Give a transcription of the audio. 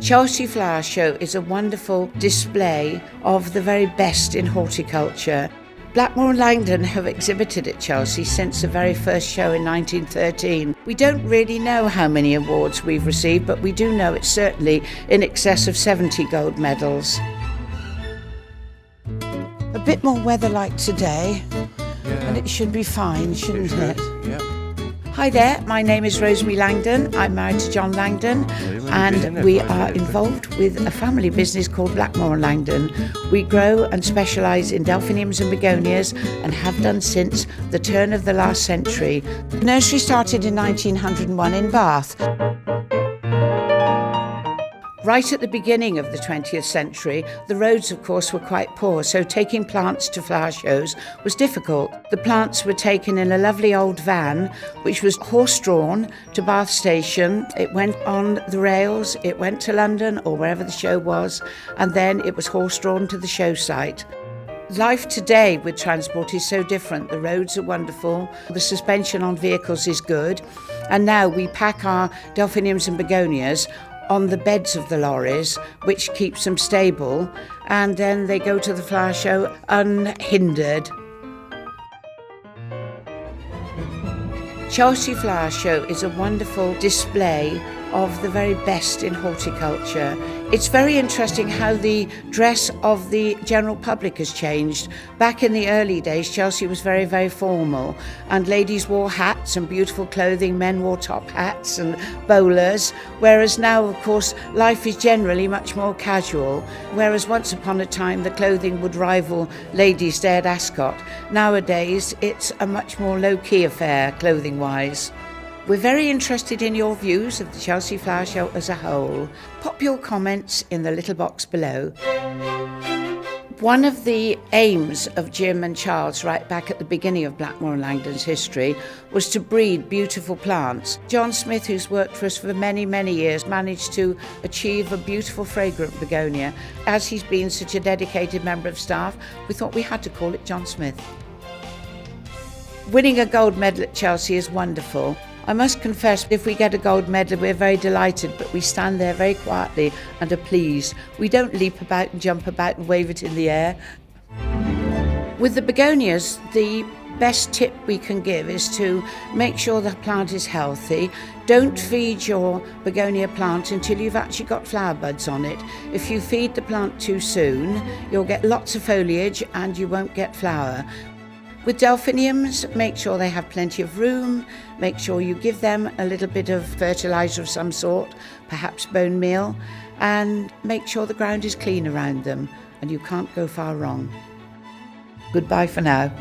Chelsea Flower Show is a wonderful display of the very best in horticulture. Rosemary Langdon have exhibited at Chelsea since the very first show in 1913. We don't really know how many awards we've received, but we do know it's certainly in excess of 70 gold medals. A bit more weather like today, and it should be fine, shouldn't it? Yeah. Hi there, my name is Rosemary Langdon. I'm married to John Langdon, and we are involved with a family business called Rosemary Langdon. We grow and specialise in delphiniums and begonias and have done since the turn of the last century. The nursery started in 1901 in Bath. Right at the beginning of the 20th century, the roads, of course, were quite poor, so taking plants to flower shows was difficult. The plants were taken in a lovely old van, which was horse-drawn to Bath Station. It went on the rails, it went to London or wherever the show was, and then it was horse-drawn to the show site. Life today with transport is so different. The roads are wonderful, the suspension on vehicles is good, and now we pack our delphiniums and begonias on the beds of the lorries, which keeps them stable, and then they go to the flower show unhindered. Chelsea Flower Show is a wonderful display of the very best in horticulture. It's very interesting how the dress of the general public has changed. Back in the early days, Chelsea was very, very formal, and ladies wore hats and beautiful clothing, men wore top hats and bowlers, whereas now, of course, life is generally much more casual, whereas once upon a time the clothing would rival Ladies' Day at Ascot. Nowadays, it's a much more low-key affair, clothing-wise. We're very interested in your views of the Chelsea Flower Show as a whole. Pop your comments in the little box below. One of the aims of Jim and Charles right back at the beginning of Rosemary Langdon's history was to breed beautiful plants. John Smith, who's worked for us for many, many years, managed to achieve a beautiful fragrant begonia. As he's been such a dedicated member of staff, we thought we had to call it John Smith. Winning a gold medal at Chelsea is wonderful. I must confess, if we get a gold medal, we're very delighted, but we stand there very quietly and are pleased. We don't leap about and jump about and wave it in the air. With the begonias, the best tip we can give is to make sure the plant is healthy. Don't feed your begonia plant until you've actually got flower buds on it. If you feed the plant too soon, you'll get lots of foliage and you won't get flower. With delphiniums, make sure they have plenty of room, make sure you give them a little bit of fertiliser of some sort, perhaps bone meal, and make sure the ground is clean around them, and you can't go far wrong. Goodbye for now.